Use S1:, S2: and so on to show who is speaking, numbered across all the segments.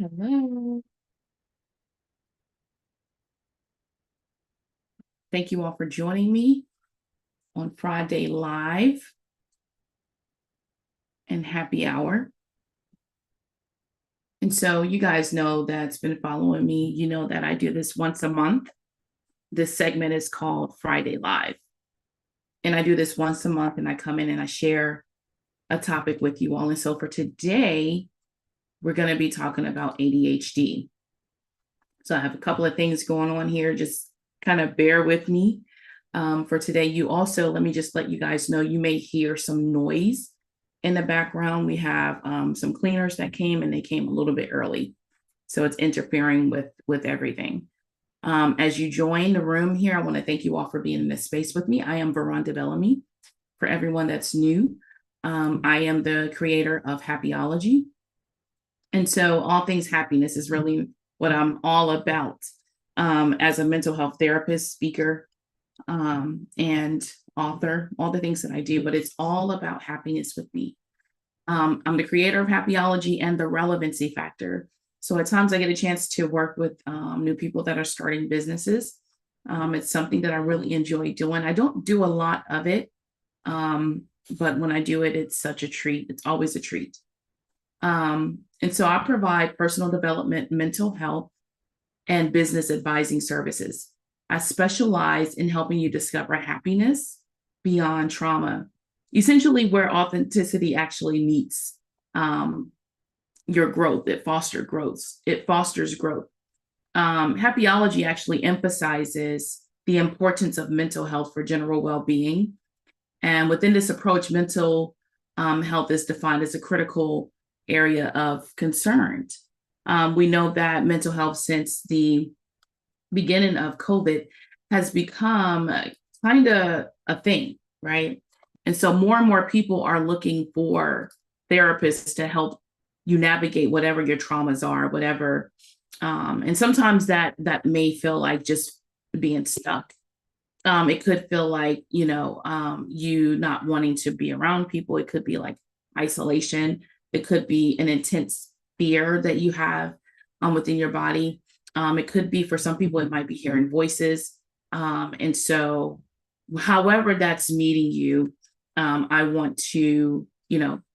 S1: Hello. Thank you all for joining me on Friday Live and Happy Hour. And so you guys know that's been following me. You know that I do this once a month. This segment is called Friday Live. And I do this once a month and I come in and I share a topic with you all. And so for today, we're going to be talking about ADHD. So I have a couple of things going on here. Just kind of bear with me for today. You also, let me just let you guys know, you may hear some noise in the background. We have some cleaners that came and they came a little bit early. So it's interfering with everything. As you join the room here, I want to thank you all for being in this space with me. I am Veranda Bellamy. For everyone that's new, I am the creator of Happyology. And so all things happiness is really what I'm all about as a mental health therapist, speaker, and author, all the things that I do, but it's all about happiness with me. I'm the creator of Happyology and the relevancy factor. So at times I get a chance to work with new people that are starting businesses. It's something that I really enjoy doing. I don't do a lot of it, but when I do it, it's such a treat. It's always a treat. And so I provide personal development, mental health, and business advising services. I specialize in helping you discover happiness beyond trauma, essentially where authenticity actually meets your growth. It fosters growth. Happyology actually emphasizes the importance of mental health for general well-being. And within this approach, mental health is defined as a critical area of concern. We know that mental health since the beginning of COVID has become kind of a thing, right? And so more and more people are looking for therapists to help you navigate whatever your traumas are, whatever. And sometimes that may feel like just being stuck. It could feel like, you not wanting to be around people. It could be like isolation. It could be an intense fear that you have within your body. It could be, for some people, it might be hearing voices. And so however that's meeting you, I want to,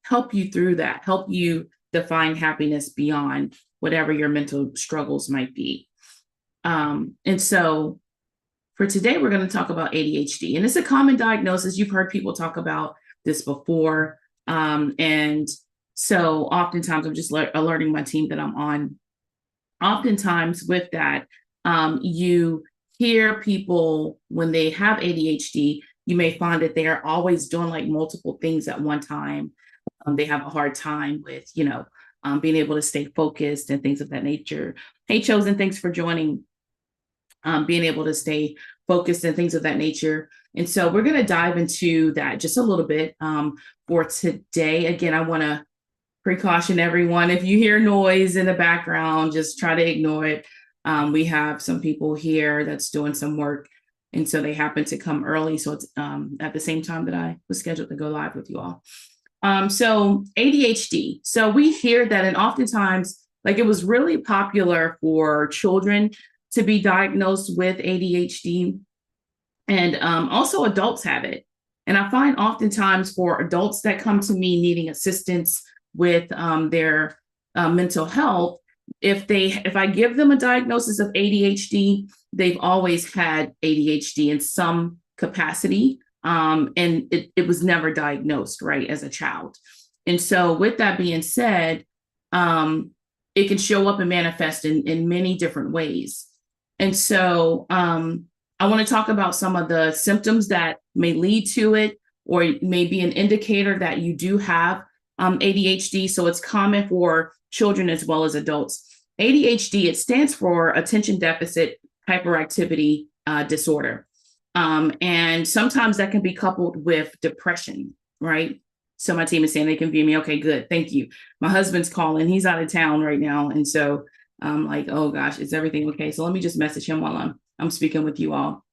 S1: help you through that, help you define happiness beyond whatever your mental struggles might be. And so for today, we're going to talk about ADHD. And it's a common diagnosis. You've heard people talk about this before. And so oftentimes I'm just alerting my team that I'm on. Oftentimes with that, you hear people when they have ADHD, you may find that they are always doing like multiple things at one time. They have a hard time with, being able to stay focused and things of that nature. Hey, Chosen, thanks for joining. Being able to stay focused and things of that nature. And so we're going to dive into that just a little bit for today. Again, I want to precaution everyone. If you hear noise in the background, just try to ignore it. We have some people here that's doing some work, and so they happen to come early. So it's at the same time that I was scheduled to go live with you all. So ADHD. So we hear that, and oftentimes, like, it was really popular for children to be diagnosed with ADHD, and also adults have it. And I find oftentimes for adults that come to me needing assistance with their mental health, if I give them a diagnosis of ADHD, they've always had ADHD in some capacity, and it was never diagnosed, right, as a child. And so with that being said, it can show up and manifest in many different ways. And so I want to talk about some of the symptoms that may lead to it, or may be an indicator that you do have ADHD. So it's common for children as well as adults. ADHD, it stands for attention deficit hyperactivity disorder. And sometimes that can be coupled with depression, right? So my team is saying they can view me. Okay, good. Thank you. My husband's calling. He's out of town right now. And so I'm like, oh gosh, is everything okay? So let me just message him while I'm speaking with you all.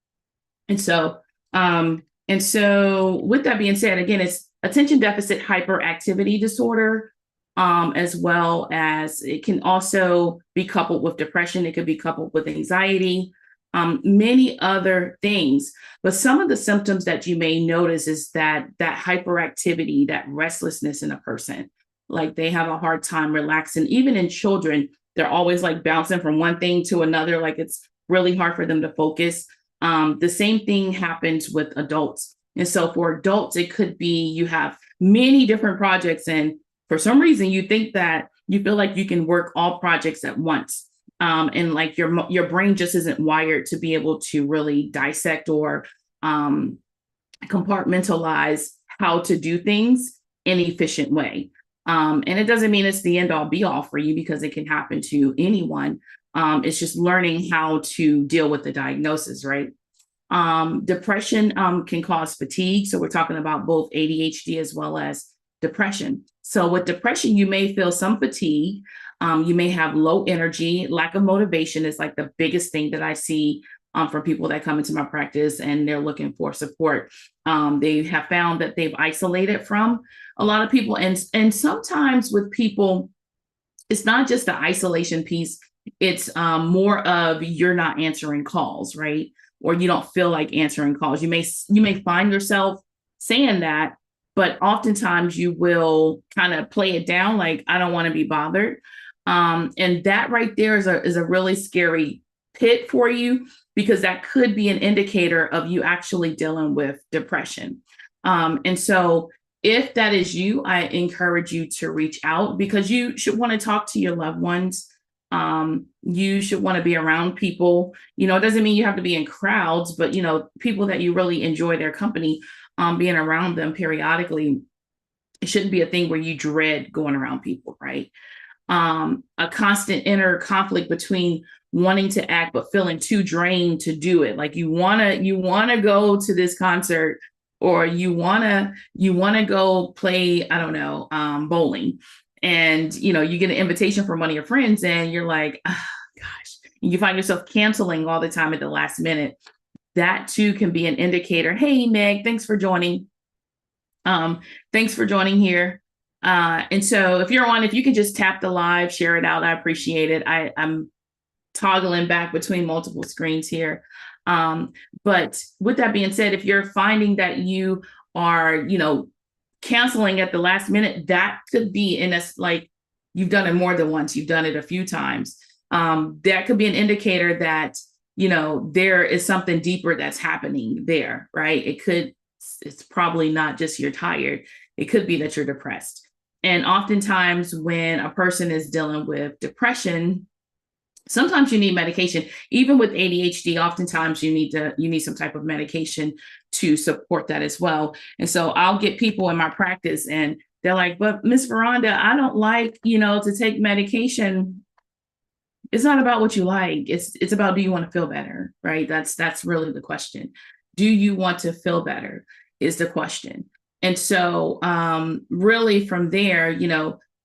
S1: And so with that being said, again, it's attention deficit hyperactivity disorder. as well as it can also be coupled with depression. It could be coupled with anxiety, many other things. But some of the symptoms that you may notice is that hyperactivity, that restlessness in a person, like they have a hard time relaxing. Even in children, they're always like bouncing from one thing to another. Like it's really hard for them to focus. The same thing happens with adults. And so for adults, it could be you have many different projects, and for some reason you think that you feel like you can work all projects at once. And like your brain just isn't wired to be able to really dissect or compartmentalize how to do things in an efficient way. And it doesn't mean it's the end all be all for you, because it can happen to anyone. It's just learning how to deal with the diagnosis, right? Depression can cause fatigue. So we're talking about both ADHD as well as depression. So with depression, you may feel some fatigue. You may have low energy. Lack of motivation is like the biggest thing that I see from people that come into my practice and they're looking for support. They have found that they've isolated from a lot of people. And sometimes with people, it's not just the isolation piece. It's more of you're not answering calls, right? Or you don't feel like answering calls. You may find yourself saying that, but oftentimes you will kind of play it down like, I don't want to be bothered. And that right there is a really scary pit for you, because that could be an indicator of you actually dealing with depression. And so if that is you, I encourage you to reach out, because you should want to talk to your loved ones. You should want to be around people. It doesn't mean you have to be in crowds, but people that you really enjoy their company, being around them periodically. It shouldn't be a thing where you dread going around people, right? A constant inner conflict between wanting to act but feeling too drained to do it. Like you wanna go to this concert, or you wanna go play, I don't know, bowling, and you get an invitation from one of your friends, and you're like, oh, gosh, and you find yourself canceling all the time at the last minute. That too can be an indicator. Hey, Meg, thanks for joining. Thanks for joining here. And so if you can just tap the live, share it out, I appreciate it. I'm toggling back between multiple screens here. But with that being said, if you're finding that you are, canceling at the last minute, that could be, and that's like, you've done it more than once, you've done it a few times. That could be an indicator that, there is something deeper that's happening there, right? It's probably not just you're tired. It could be that you're depressed. And oftentimes when a person is dealing with depression, sometimes you need medication. Even with ADHD, oftentimes you need some type of medication to support that as well. And so I'll get people in my practice and they're like, but Miss Veranda, I don't like, to take medication. It's not about what you like. It's about, do you want to feel better, right? That's really the question. Do you want to feel better is the question. And so really from there,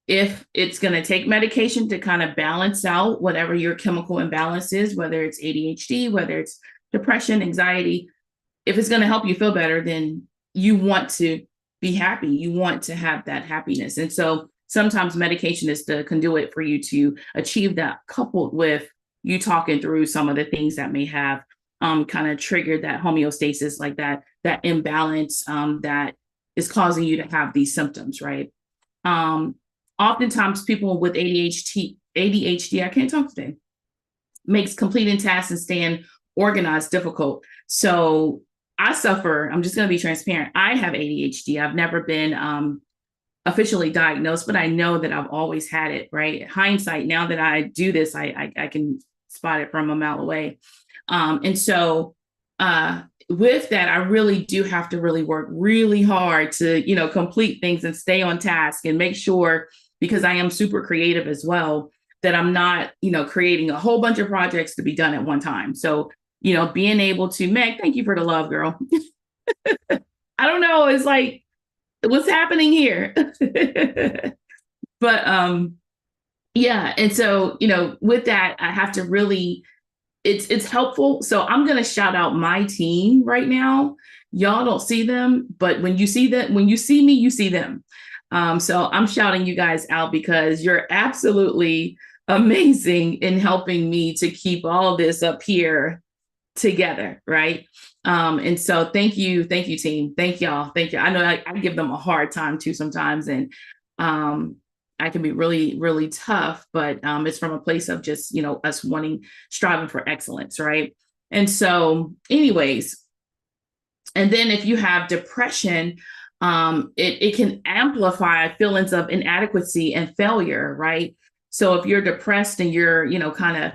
S1: if it's going to take medication to kind of balance out whatever your chemical imbalance is, whether it's ADHD, whether it's depression, anxiety, if it's going to help you feel better, then you want to be happy. You want to have that happiness. And so sometimes medication is the conduit for you to achieve that, coupled with you talking through some of the things that may have kind of triggered that homeostasis, like that imbalance that is causing you to have these symptoms, right? Oftentimes people with ADHD, I can't talk today, makes completing tasks and staying organized difficult. So I suffer, I'm just going to be transparent. I have ADHD. I've never been officially diagnosed, but I know that I've always had it, right? Hindsight, now that I do this, I can spot it from a mile away. And so with that, I really do have to really work really hard to, complete things and stay on task and make sure, because I am super creative as well, that I'm not, creating a whole bunch of projects to be done at one time. So, being able to, Meg, thank you for the love, girl. I don't know. It's like, what's happening here? But yeah. And so, with that, I have to really, it's helpful. So I'm going to shout out my team right now. Y'all don't see them, but when you see me, you see them. So I'm shouting you guys out because you're absolutely amazing in helping me to keep all this up here together, right? And so thank you, team. Thank y'all. Thank you. I know I give them a hard time too sometimes, and um, I can be really, really tough, but it's from a place of just, us striving for excellence, right? And so, anyways, and then if you have depression, it can amplify feelings of inadequacy and failure, right? So if you're depressed and you're, kind of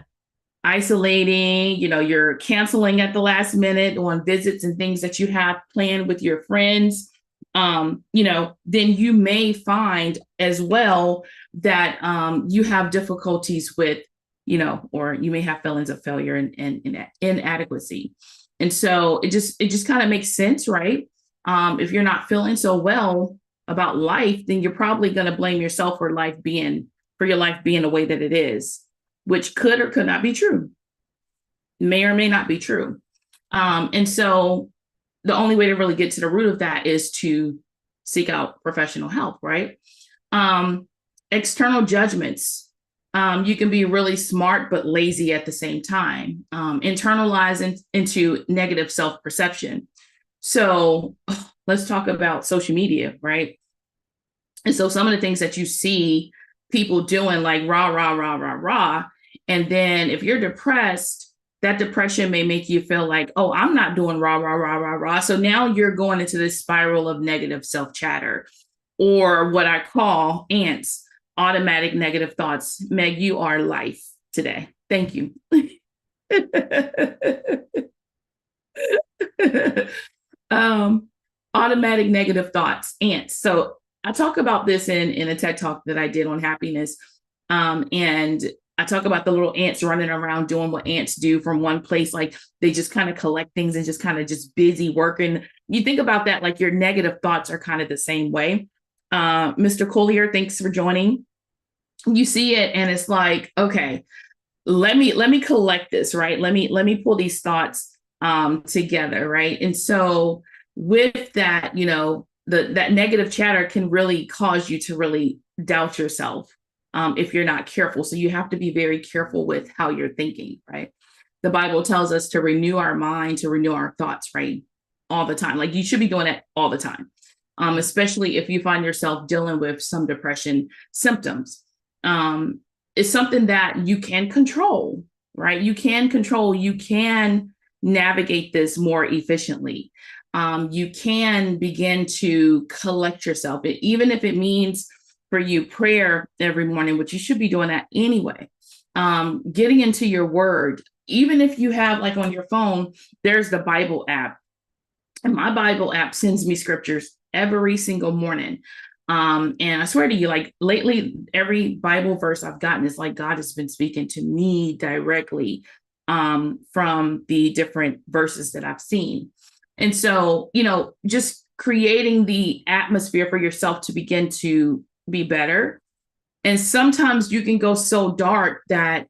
S1: isolating, you're canceling at the last minute on visits and things that you have planned with your friends, then you may find as well that you have difficulties with, or you may have feelings of failure and inadequacy. And so it just kind of makes sense, right? If you're not feeling so well about life, then you're probably going to blame yourself for your life being the way that it is, which could or could not be true, may or may not be true. And so the only way to really get to the root of that is to seek out professional help, right? External judgments. You can be really smart, but lazy at the same time. Internalize into negative self-perception. So let's talk about social media, right? And so some of the things that you see people doing, like rah, rah, rah, rah, rah. And then if you're depressed, that depression may make you feel like, oh, I'm not doing rah, rah, rah, rah, rah. So now you're going into this spiral of negative self-chatter, or what I call ants, automatic negative thoughts. Meg, you are life today. Thank you. Automatic negative thoughts, ants. So I talk about this in a TED talk that I did on happiness. And I talk about the little ants running around doing what ants do from one place. Like they just kind of collect things and just kind of just busy working. You think about that, like your negative thoughts are kind of the same way. Mr. Collier, thanks for joining. You see it and it's like, okay, let me collect this, right? Let me pull these thoughts together, right? And so with that, that negative chatter can really cause you to really doubt yourself if you're not careful. So you have to be very careful with how you're thinking, right? The Bible tells us to renew our mind, to renew our thoughts, right? All the time. Like you should be doing it all the time, especially if you find yourself dealing with some depression symptoms. It's something that you can control, right? You can navigate this more efficiently. You can begin to collect yourself, even if it means for you prayer every morning, which you should be doing that anyway. Getting into your word, even if you have, like on your phone, there's the Bible app. And my Bible app sends me scriptures every single morning. And I swear to you, like lately, every Bible verse I've gotten is like God has been speaking to me directly from the different verses that I've seen. And so, just creating the atmosphere for yourself to begin to be better. And sometimes you can go so dark that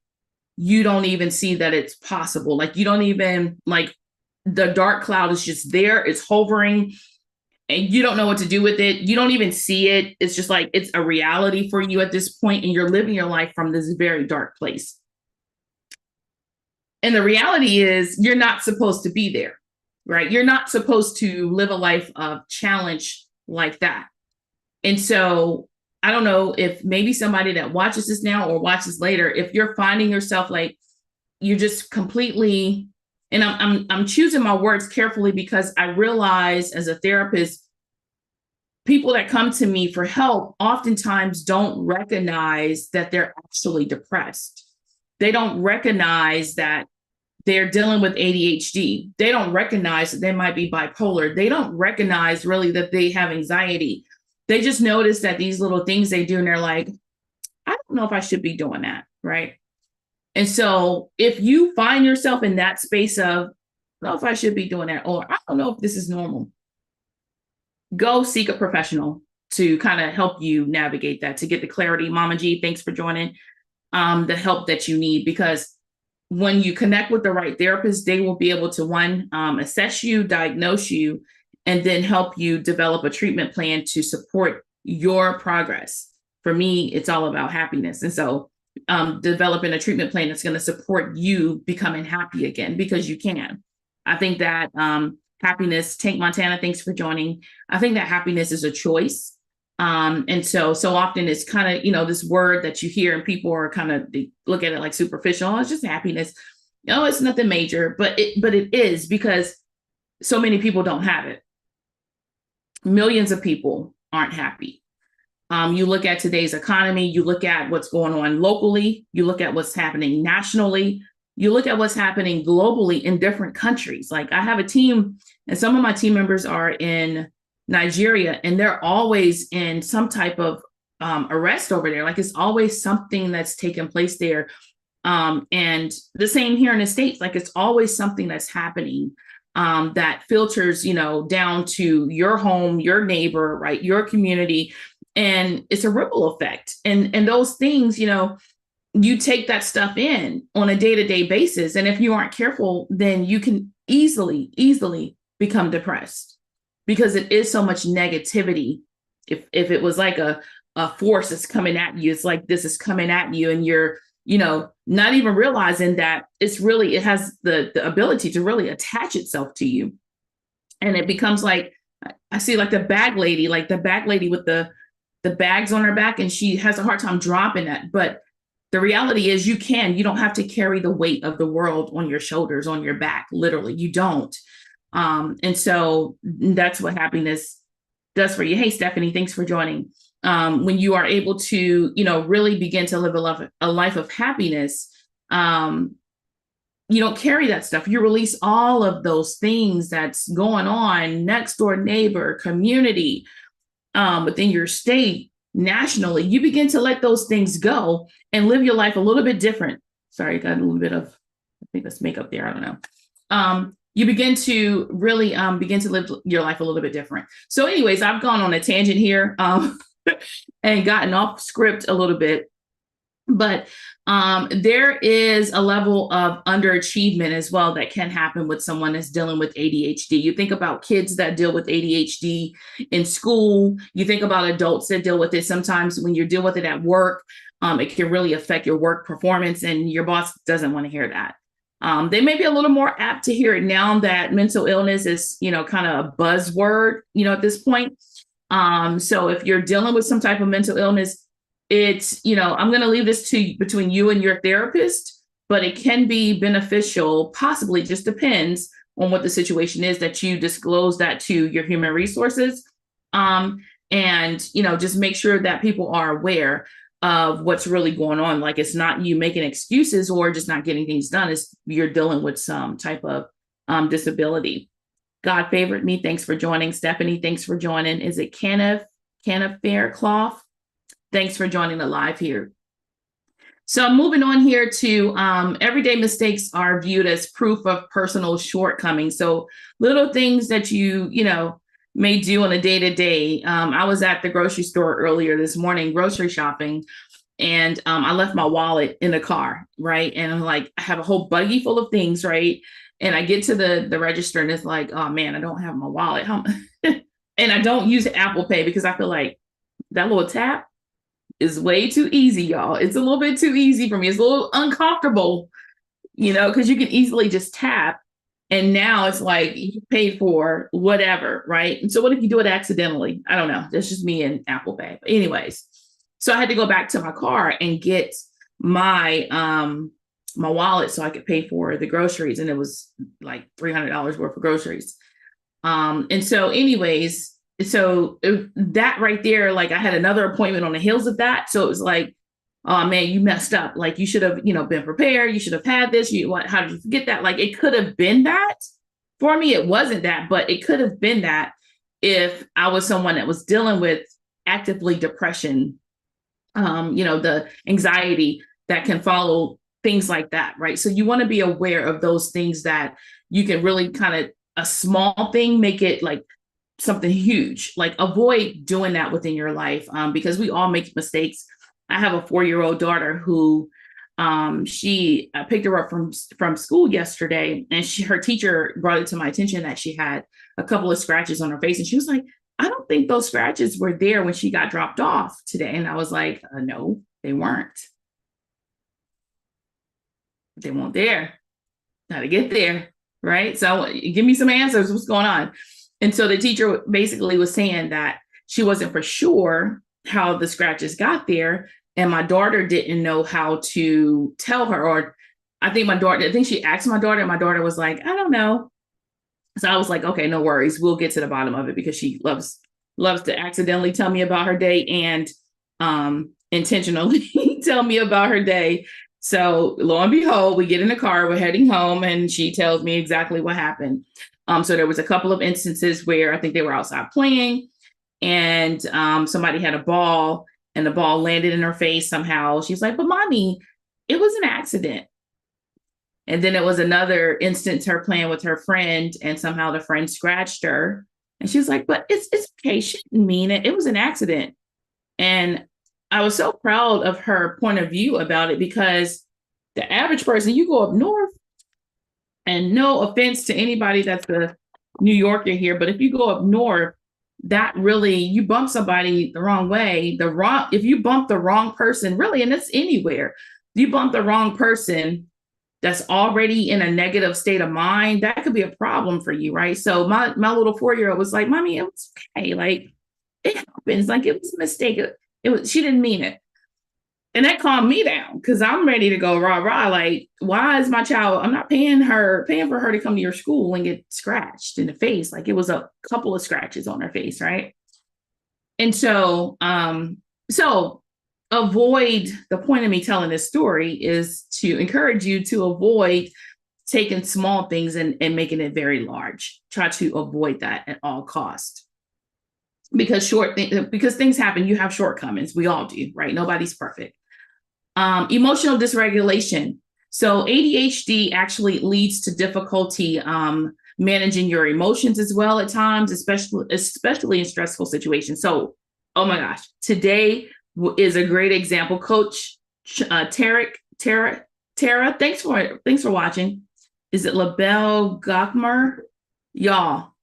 S1: you don't even see that it's possible. Like you don't even, like the dark cloud is just there, it's hovering, and you don't know what to do with it. You don't even see it. It's just like it's a reality for you at this point, and you're living your life from this very dark place. And the reality is you're not supposed to be there, right? You're not supposed to live a life of challenge like that. And so I don't know if maybe somebody that watches this now or watches later, if you're finding yourself like you're just completely, and I'm choosing my words carefully because I realize as a therapist, people that come to me for help oftentimes don't recognize that they're actually depressed. They don't recognize that they're dealing with ADHD. They don't recognize that they might be bipolar. They don't recognize really that they have anxiety. They just notice that these little things they do, and they're like, I don't know if I should be doing that, right? And so if you find yourself in that space of, I don't know if I should be doing that, or I don't know if this is normal, go seek a professional to kind of help you navigate that, to get the clarity. Mama G, thanks for joining, the help that you need, because when you connect with the right therapist, they will be able to assess you, diagnose you, and then help you develop a treatment plan to support your progress. For me, it's all about happiness. And so developing a treatment plan that's going to support you becoming happy again, because you can. I think that happiness, Tank Montana, thanks for joining. I think that happiness is a choice. And so often it's kind of, this word that you hear and people are kind of, they look at it like superficial. Oh, it's just happiness. No, it's nothing major, but it is, because so many people don't have it. Millions of people aren't happy. You look at today's economy, you look at what's going on locally, you look at what's happening nationally, you look at what's happening globally in different countries. Like, I have a team, and some of my team members are in Nigeria, and they're always in some type of arrest over there. Like, it's always something that's taking place there. And the same here in the States, like, it's always something that's happening that filters, down to your home, your neighbor, right, your community. And it's a ripple effect. And those things, you take that stuff in on a day-to-day basis. And if you aren't careful, then you can easily become depressed, because it is so much negativity. If it was like a force that's coming at you, it's like this is coming at you, and you're, not even realizing that it has the ability to really attach itself to you. And it becomes like, I see like the bag lady with the bags on her back, and she has a hard time dropping that. But the reality is you don't have to carry the weight of the world on your shoulders, on your back. Literally, you don't. And so that's what happiness does for you. Hey, Stephanie, thanks for joining. When you are able to, really begin to live a life of happiness, you don't carry that stuff. You release all of those things that's going on, next door neighbor, community, within your state, nationally. You begin to let those things go and live your life a little bit different. Sorry, got a little bit of, I think that's makeup there. I don't know. You begin to really begin to live your life a little bit different. So anyways, I've gone on a tangent here and gotten off script a little bit. But there is a level of underachievement as well that can happen with someone that's dealing with ADHD. You think about kids that deal with ADHD in school. You think about adults that deal with it. Sometimes when you deal with it at work, it can really affect your work performance, and your boss doesn't want to hear that. They may be a little more apt to hear it now that mental illness is, kind of a buzzword, at this point. So if you're dealing with some type of mental illness, it's, I'm going to leave this between you and your therapist, but it can be beneficial, possibly, just depends on what the situation is, that you disclose that to your human resources. And, just make sure that people are aware of what's really going on. Like, it's not you making excuses or just not getting things done. It's you're dealing with some type of disability. God favored me. Thanks for joining. Stephanie, thanks for joining. Is it Kenneth Faircloth? Thanks for joining the live here. So I'm moving on here to everyday mistakes are viewed as proof of personal shortcomings. So little things that you may do on a day-to-day. I was at the grocery store earlier this morning, grocery shopping, and I left my wallet in the car, right? And I'm like, I have a whole buggy full of things, right? And I get to the register, and it's like, oh man, I don't have my wallet. And I don't use Apple Pay because I feel like that little tap is way too easy, y'all. It's a little bit too easy for me. It's a little uncomfortable, because you can easily just tap. And now it's like you paid for whatever, right? And so what if you do it accidentally? I don't know. That's just me and Apple Pay. But anyways, so I had to go back to my car and get my my wallet so I could pay for the groceries. And it was like $300 worth of groceries. And so anyways, that right there, like I had another appointment on the heels of that. So it was like, oh man, you messed up. Like you should have, been prepared. You should have had this. How did you forget that? Like it could have been that. For me, it wasn't that, but it could have been that if I was someone that was dealing with actively depression, the anxiety that can follow things like that, right? So you want to be aware of those things that you can really kind of, a small thing, make it like something huge. Like avoid doing that within your life, because we all make mistakes. I have a 4-year-old daughter who I picked her up from school yesterday, and her teacher brought it to my attention that she had a couple of scratches on her face, and she was like, I don't think those scratches were there when she got dropped off today. And I was like, no, they weren't. They weren't there. How to get there, right? So give me some answers. What's going on? And so the teacher basically was saying that she wasn't for sure how the scratches got there. And my daughter didn't know how to tell her, or I think she asked my daughter, and my daughter was like, I don't know. So I was like, okay, no worries. We'll get to the bottom of it, because she loves to accidentally tell me about her day and intentionally tell me about her day. So lo and behold, we get in the car, we're heading home, and she tells me exactly what happened. So there was a couple of instances where I think they were outside playing, and somebody had a ball, and the ball landed in her face somehow. She's like, but mommy, it was an accident. And then it was another instance, her playing with her friend, and somehow the friend scratched her. And she was like, but it's okay. She didn't mean it. It was an accident. And I was so proud of her point of view about it, because the average person, you go up north, and no offense to anybody that's a New Yorker here, but if you go up north, that really, you bump somebody the wrong way, if you bump the wrong person, really, and it's anywhere, you bump the wrong person that's already in a negative state of mind, that could be a problem for you, right? So my little 4-year-old was like, mommy, it was okay. Like, it happens. Like, it was a mistake. She didn't mean it. And that calmed me down, because I'm ready to go rah, rah. Like, why is my child, I'm not paying for her to come to your school and get scratched in the face. Like, it was a couple of scratches on her face, right? And so, avoid, the point of me telling this story is to encourage you to avoid taking small things and making it very large. Try to avoid that at all costs. Because things happen, you have shortcomings. We all do, right? Nobody's perfect. Emotional dysregulation. So ADHD actually leads to difficulty managing your emotions as well at times, especially in stressful situations. So, oh my gosh, today is a great example. Coach Tara, thanks for watching. Is it LaBelle Gokmer? Y'all,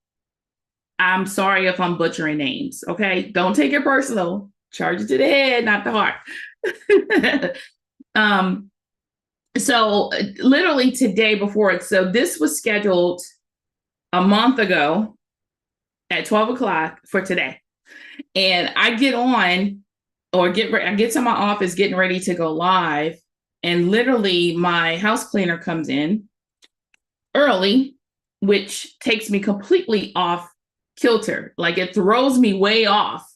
S1: I'm sorry if I'm butchering names, okay? Don't take it personal. Charge it to the head, not the heart. So literally today so this was scheduled a month ago at 12 o'clock for today. And I get on, I get to my office getting ready to go live, and literally my house cleaner comes in early, which takes me completely off kilter. Like, it throws me way off.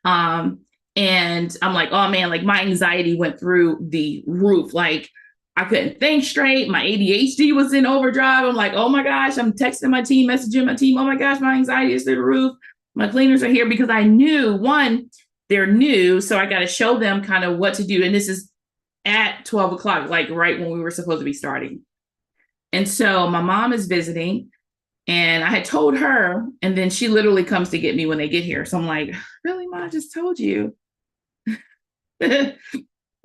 S1: And I'm like, oh man, like my anxiety went through the roof. Like, I couldn't think straight. My ADHD was in overdrive. I'm like, oh my gosh, I'm texting my team, messaging my team. Oh my gosh, my anxiety is through the roof. My cleaners are here, because I knew, one, they're new, so I got to show them kind of what to do. And this is at 12 o'clock, like right when we were supposed to be starting. And so my mom is visiting, and I had told her, and then she literally comes to get me when they get here. So I'm like, really, Mom, I just told you.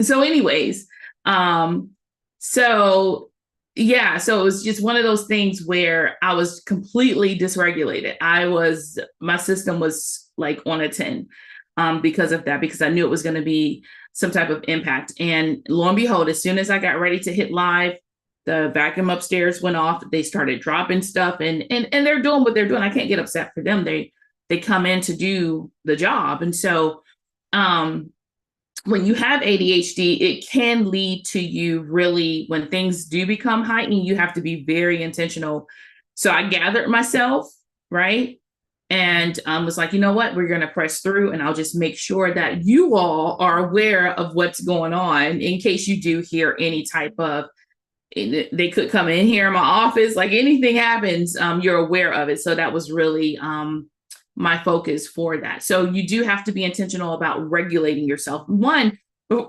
S1: So anyways, so it was just one of those things where I was completely dysregulated. My system was like on a 10 because of that, because I knew it was going to be some type of impact. And lo and behold, as soon as I got ready to hit live, the vacuum upstairs went off. They started dropping stuff, and they're doing what they're doing. I can't get upset for them. They come in to do the job. And so when you have ADHD, it can lead to you really, when things do become heightened, you have to be very intentional. So I gathered myself, right? And was like, you know what, we're going to press through, and I'll just make sure that you all are aware of what's going on in case you do hear any type of, they could come in here in my office, like anything happens, you're aware of it. So that was really my focus for that. So you do have to be intentional about regulating yourself. One,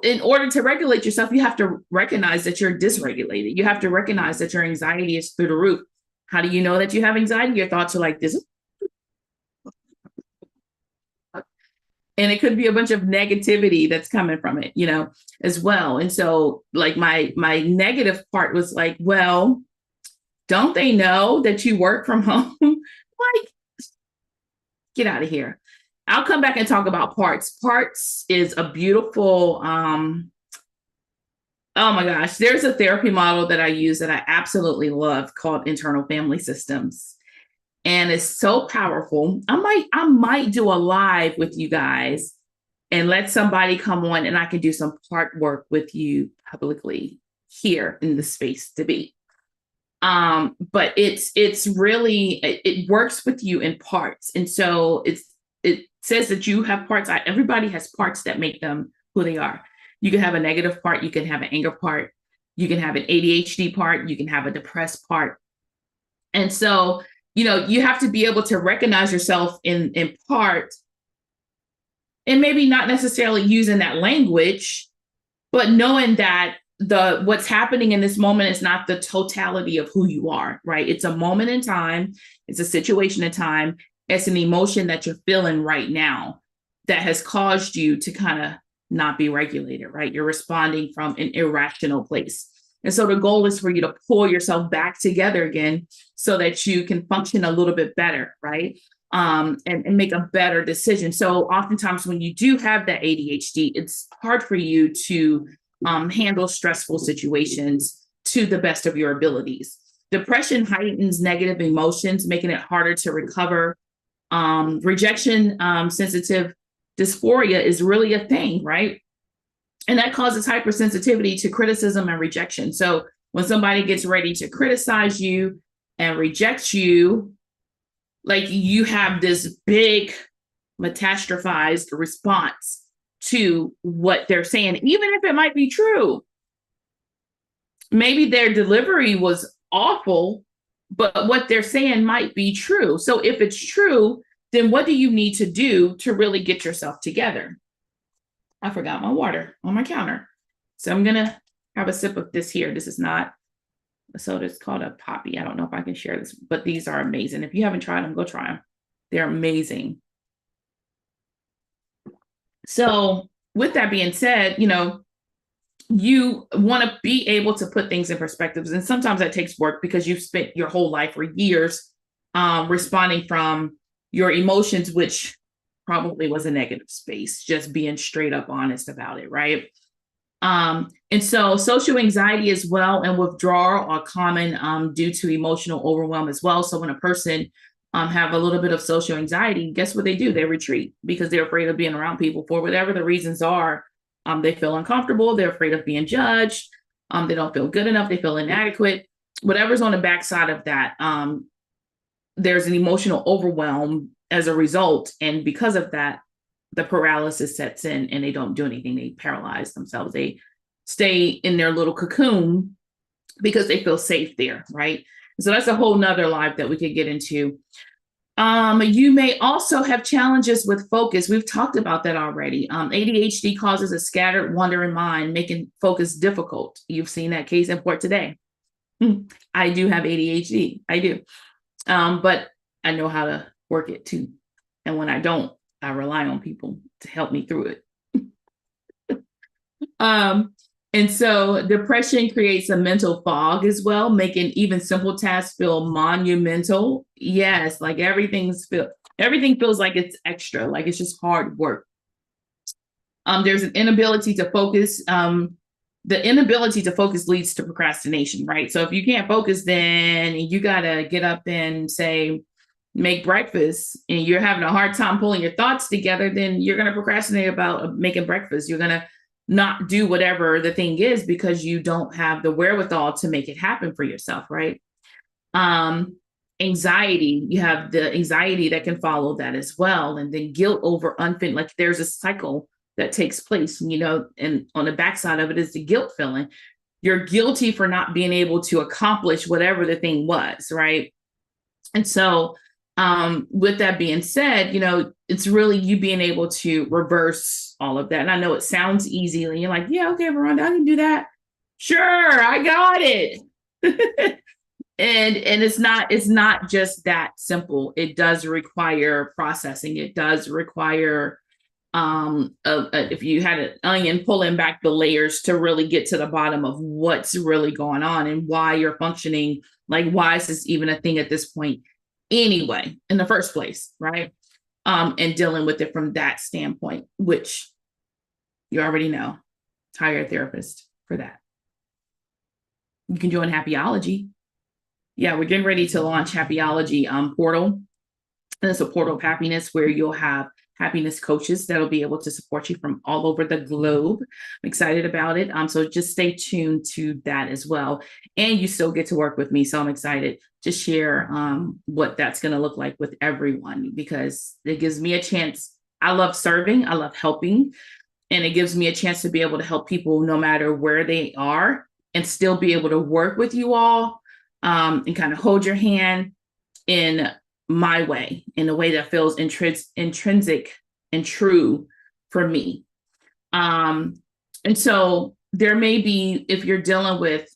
S1: in order to regulate yourself, you have to recognize that you're dysregulated. You have to recognize that your anxiety is through the roof. How do you know that you have anxiety? Your thoughts are like this. And it could be a bunch of negativity that's coming from it, as well. And so like my negative part was like, well, don't they know that you work from home? Like, get out of here. I'll come back and talk about parts. Parts is a beautiful, oh my gosh, there's a therapy model that I use that I absolutely love called internal family systems. And it's so powerful. I might do a live with you guys and let somebody come on and I can do some part work with you publicly here in the space to be. But it's really it works with you in parts. And so it says that you have parts. Everybody has parts that make them who they are. You can have a negative part, you can have an anger part, you can have an ADHD part, you can have a depressed part. And so, you have to be able to recognize yourself in part, and maybe not necessarily using that language, but knowing that what's happening in this moment is not the totality of who you are, right? It's a moment in time, it's a situation in time, it's an emotion that you're feeling right now that has caused you to kind of not be regulated, right? You're responding from an irrational place. And so the goal is for you to pull yourself back together again so that you can function a little bit better, right? And make a better decision. So oftentimes when you do have that ADHD, it's hard for you to handle stressful situations to the best of your abilities. Depression heightens negative emotions, making it harder to recover. Rejection sensitive dysphoria is really a thing, right? And that causes hypersensitivity to criticism and rejection. So when somebody gets ready to criticize you and reject you, like you have this big metastrophized response to what they're saying, even if it might be true. Maybe their delivery was awful, but what they're saying might be true. So if it's true, then what do you need to do to really get yourself together? I forgot my water on my counter. So I'm going to have a sip of this here. This is not a soda. It's called a Poppy. I don't know if I can share this, but these are amazing. If you haven't tried them, go try them. They're amazing. So with that being said, you want to be able to put things in perspectives. And sometimes that takes work because you've spent your whole life or years responding from your emotions, which probably was a negative space, just being straight up honest about it, right? And so social anxiety as well and withdrawal are common due to emotional overwhelm as well. So when a person have a little bit of social anxiety, guess what they do? They retreat because they're afraid of being around people for whatever the reasons are. They feel uncomfortable. They're afraid of being judged. They don't feel good enough. They feel inadequate. Whatever's on the backside of that, there's an emotional overwhelm as a result. And because of that, the paralysis sets in and they don't do anything. They paralyze themselves. They stay in their little cocoon because they feel safe there, right? So that's a whole nother life that we could get into. You may also have challenges with focus. We've talked about that already. ADHD causes a scattered, wandering mind, making focus difficult. You've seen that case in point today. I do have ADHD. I do. But I know how to work it too. And when I don't, I rely on people to help me through it. And so depression creates a mental fog as well, making even simple tasks feel monumental. Yes, like everything feels like it's extra, like it's just hard work. There's an inability to focus. The inability to focus leads to procrastination, right? So if you can't focus, then you got to get up and say, make breakfast, and you're having a hard time pulling your thoughts together, then you're going to procrastinate about making breakfast. You're going to not do whatever the thing is because you don't have the wherewithal to make it happen for yourself, right? Anxiety, you have the anxiety that can follow that as well. And then guilt over unfit, like there's a cycle that takes place, and on the backside of it is the guilt feeling. You're guilty for not being able to accomplish whatever the thing was, right? And so with that being said, it's really you being able to reverse all of that. And I know it sounds easy. And you're like, yeah, okay, Veronda, I can do that. Sure, I got it. and it's not just that simple. It does require processing. It does require if you had an onion, pulling back the layers to really get to the bottom of what's really going on and why you're functioning. Like, why is this even a thing at this point anyway, in the first place, right? and dealing with it from that standpoint, which you already know. Hire a therapist for that. You can join Happyology. Yeah, we're getting ready to launch Happyology portal. And it's a portal of happiness where you'll have happiness coaches that'll be able to support you from all over the globe. I'm excited about it. So just stay tuned to that as well. And you still get to work with me. So I'm excited to share what that's going to look like with everyone, because it gives me a chance. I love serving. I love helping. And it gives me a chance to be able to help people no matter where they are and still be able to work with you all and kind of hold your hand in my way, in a way that feels intrinsic and true for me. And so there may be, if you're dealing with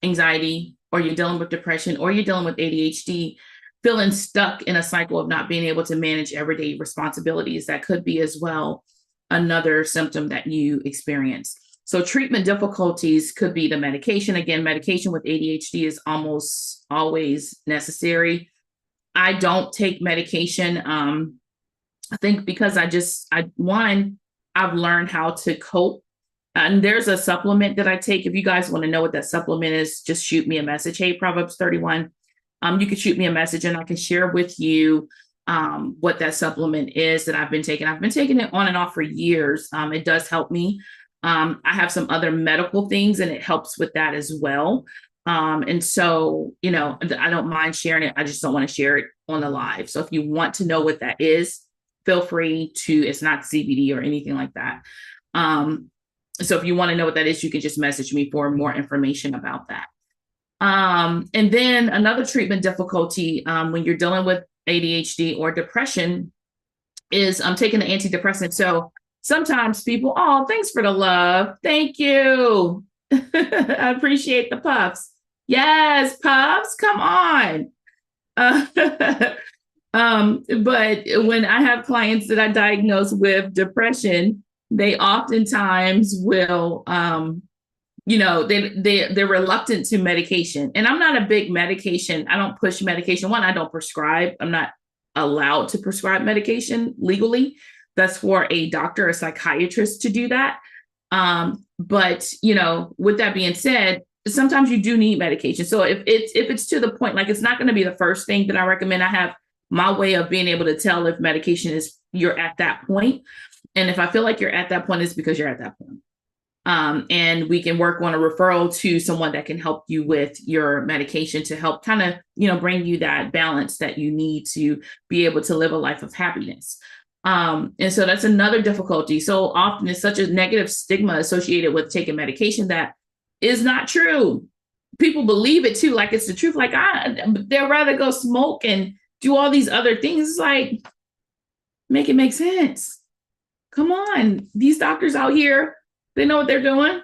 S1: anxiety, or you're dealing with depression, or you're dealing with ADHD, feeling stuck in a cycle of not being able to manage everyday responsibilities, that could be as well another symptom that you experience. So treatment difficulties could be the medication. Again, medication with ADHD is almost always necessary. I don't take medication. I think because I've learned how to cope. And there's a supplement that I take. If you guys want to know what that supplement is, just shoot me a message. Hey, Proverbs 31. You can shoot me a message and I can share with you what that supplement is that I've been taking. I've been taking it on and off for years. It does help me. I have some other medical things and it helps with that as well. And so, I don't mind sharing it. I just don't want to share it on the live. So if you want to know what that is, feel free to, it's not CBD or anything like that. So if you want to know what that is, you can just message me for more information about that. And then another treatment difficulty when you're dealing with ADHD or depression is taking the antidepressant. So sometimes people, oh, thanks for the love. Thank you. I appreciate the puffs. Yes, puffs, come on. But when I have clients that I diagnose with depression, they oftentimes will, they're reluctant to medication. And I'm not a big medication. I don't push medication. One, I don't prescribe. I'm not allowed to prescribe medication legally. That's for a doctor or psychiatrist to do that. But with that being said, sometimes you do need medication. So if it's to the point, like, it's not going to be the first thing that I recommend. I have my way of being able to tell if medication you're at that point. And if I feel like you're at that point, it's because you're at that point. And we can work on a referral to someone that can help you with your medication to help kind of, bring you that balance that you need to be able to live a life of happiness. And so that's another difficulty. So often it's such a negative stigma associated with taking medication that is not true. People believe it too, like it's the truth. Like they'd rather go smoke and do all these other things. It's like, make it make sense. Come on. These doctors out here, they know what they're doing.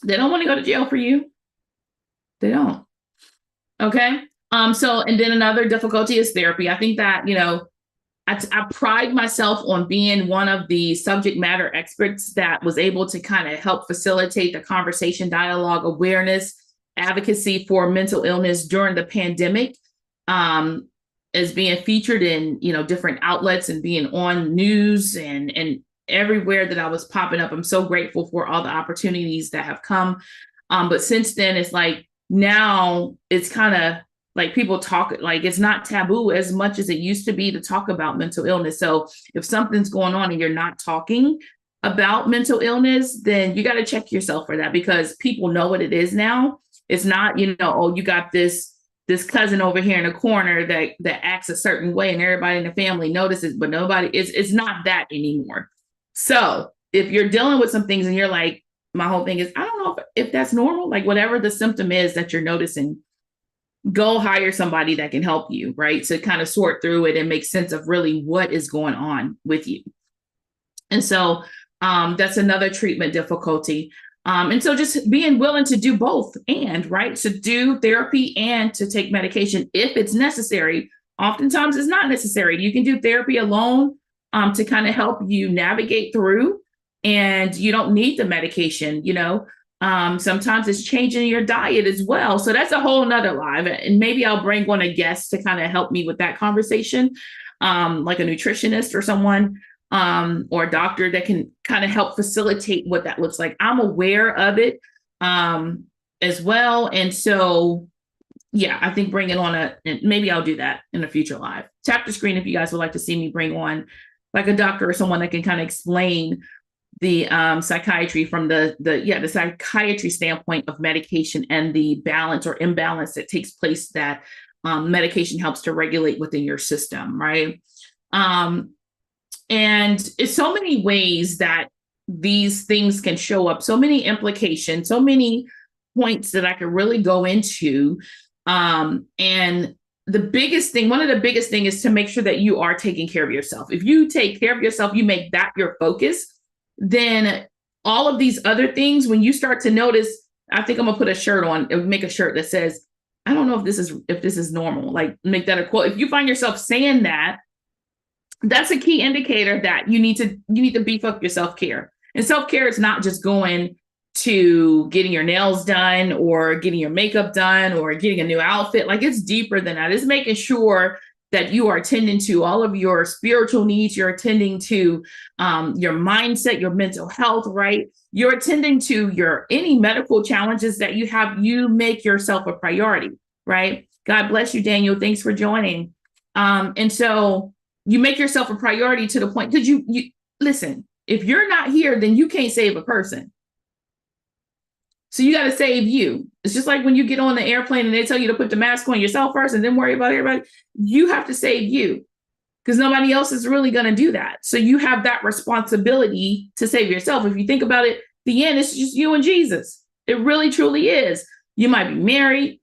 S1: They don't want to go to jail for you. They don't. Okay. And then another difficulty is therapy. I think that, I pride myself on being one of the subject matter experts that was able to kind of help facilitate the conversation, dialogue, awareness, advocacy for mental illness during the pandemic, as being featured in, different outlets and being on news and everywhere that I was popping up. I'm so grateful for all the opportunities that have come. But since then, it's like, now it's kind of like people talk, like it's not taboo as much as it used to be to talk about mental illness. So if something's going on and you're not talking about mental illness, then you got to check yourself for that, because people know what it is now. It's not, oh, you got this cousin over here in the corner that acts a certain way and everybody in the family notices, but nobody, it's not that anymore. So if you're dealing with some things and you're like, my whole thing is, I don't know if that's normal, like whatever the symptom is that you're noticing, go hire somebody that can help you, right? To kind of sort through it and make sense of really what is going on with you. And so that's another treatment difficulty. And so just being willing to do both right? To do therapy and to take medication if it's necessary. Oftentimes it's not necessary. You can do therapy alone to kind of help you navigate through, and you don't need the medication, Sometimes it's changing your diet as well. So that's a whole nother live. And maybe I'll bring on a guest to kind of help me with that conversation. like a nutritionist or someone, or a doctor that can kind of help facilitate what that looks like. I'm aware of it as well. And so, yeah, I think bringing on maybe I'll do that in a future live. Tap the screen if you guys would like to see me bring on like a doctor or someone that can kind of explain the psychiatry from the psychiatry standpoint of medication and the balance or imbalance that takes place that medication helps to regulate within your system, right? And it's so many ways that these things can show up, so many implications, so many points that I could really go into. And the biggest thing, one of the biggest thing is to make sure that you are taking care of yourself. If you take care of yourself, you make that your focus, then all of these other things, when you start to notice, I think I'm gonna put a shirt on, make a shirt that says, I don't know if this is normal, like make that a quote. If you find yourself saying that, that's a key indicator that you need to beef up your self-care. And self-care is not just going to getting your nails done or getting your makeup done or getting a new outfit. Like, it's deeper than that. It's making sure that you are attending to all of your spiritual needs. You're attending to your mindset, your mental health, right? You're attending to any medical challenges that you have. You make yourself a priority, right? God bless you, Daniel. Thanks for joining. And so you make yourself a priority to the point, because you listen, if you're not here, then you can't save a person. So you got to save you. It's just like when you get on the airplane and they tell you to put the mask on yourself first and then worry about everybody. You have to save you, because nobody else is really going to do that. So you have that responsibility to save yourself. If you think about it, the end, it's just you and Jesus. It really, truly is. You might be married.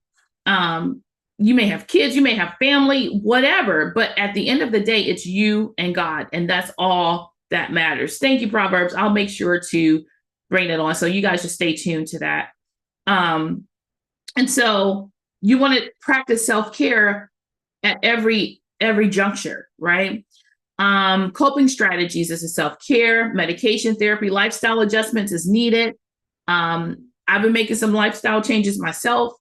S1: You may have kids, you may have family, whatever. But at the end of the day, it's you and God. And that's all that matters. Thank you, Proverbs. I'll make sure to bring it on. So you guys just stay tuned to that. And so you want to practice self-care at every juncture, right? Coping strategies is a self-care, medication, therapy, lifestyle adjustments is needed. I've been making some lifestyle changes myself,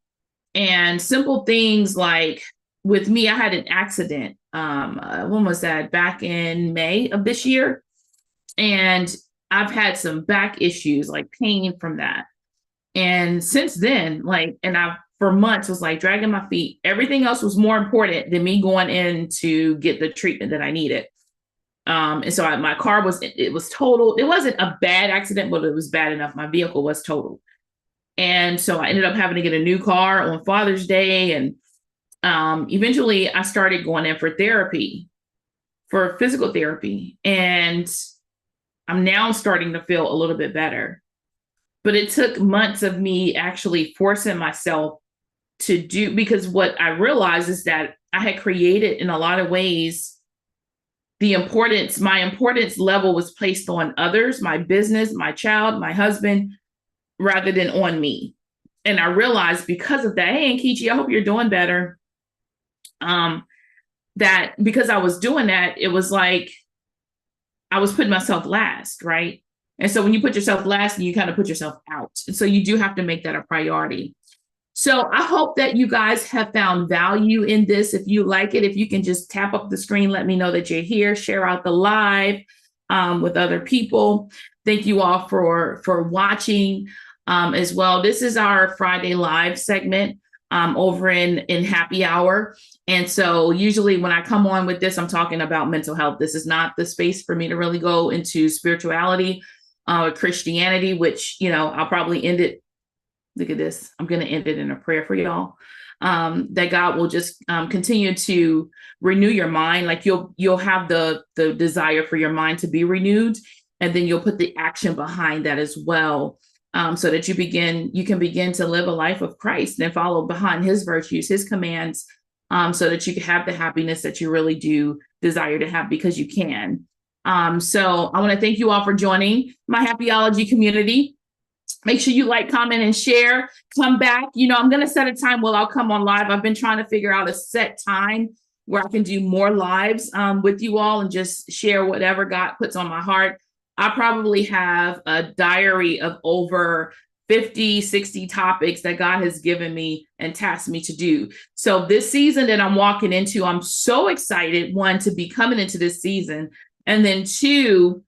S1: and simple things like, with me, I had an accident. When was that? Back in May of this year. And I've had some back issues, like pain from that. And since then, I've for months was like dragging my feet. Everything else was more important than me going in to get the treatment that I needed. And so my car was totaled. It wasn't a bad accident, but it was bad enough. My vehicle was totaled. And so I ended up having to get a new car on Father's Day. And eventually I started going in for therapy, for physical therapy. And I'm now starting to feel a little bit better. But it took months of me actually forcing myself to do, because what I realized is that I had created, in a lot of ways, my importance level was placed on others, my business, my child, my husband, rather than on me. And I realized because of that, hey, Nkechi, I hope you're doing better. That because I was doing that, it was like I was putting myself last, right? And so when you put yourself last, you kind of put yourself out. And so you do have to make that a priority. So I hope that you guys have found value in this. If you like it, if you can just tap up the screen, let me know that you're here, share out the live with other people. Thank you all for watching as well. This is our Friday live segment over in Happy Hour. And so usually when I come on with this, I'm talking about mental health. This is not the space for me to really go into spirituality or Christianity, which, I'll probably end it. Look at this. I'm going to end it in a prayer for y'all. That God will just continue to renew your mind. Like you'll have the desire for your mind to be renewed, and then you'll put the action behind that as well. So that you can begin to live a life of Christ and follow behind his virtues, his commands, so that you can have the happiness that you really do desire to have, because you can. So I want to thank you all for joining my Happyology community. Make sure you like, comment, and share. Come back. I'm going to set a time where I'll come on live. I've been trying to figure out a set time where I can do more lives with you all and just share whatever God puts on my heart. I probably have a diary of over 50, 60 topics that God has given me and tasked me to do. So this season that I'm walking into, I'm so excited, one, to be coming into this season, and then two,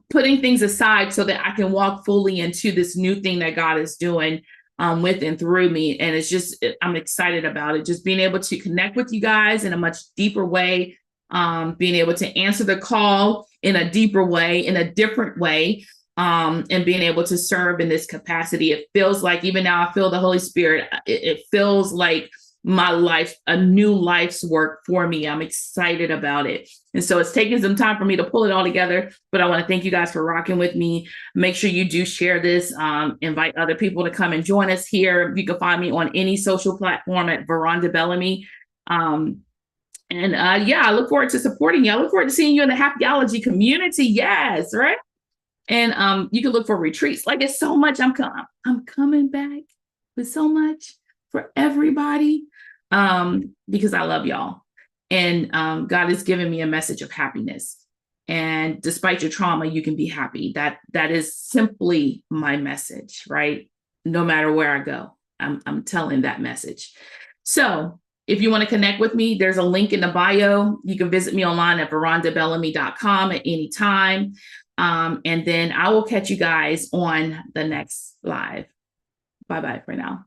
S1: putting things aside so that I can walk fully into this new thing that God is doing with and through me. And it's just, I'm excited about it. Just being able to connect with you guys in a much deeper way, being able to answer the call in a deeper way, in a different way, and being able to serve in this capacity. It feels like, even now I feel the Holy Spirit, it feels like my life, a new life's work for me. I'm excited about it. And so it's taking some time for me to pull it all together, but I want to thank you guys for rocking with me. Make sure you do share this, invite other people to come and join us here. You can find me on any social platform at Veranda Bellamy. Yeah, I look forward to supporting you. I look forward to seeing you in the Happyology community. Yes, right? And you can look for retreats. Like, it's so much. I'm coming back with so much for everybody, because I love y'all. And God has given me a message of happiness. And despite your trauma, you can be happy. That is simply my message, right? No matter where I go, I'm telling that message. So if you want to connect with me, there's a link in the bio. You can visit me online at verandabellamy.com at any time. And then I will catch you guys on the next live. Bye-bye for now.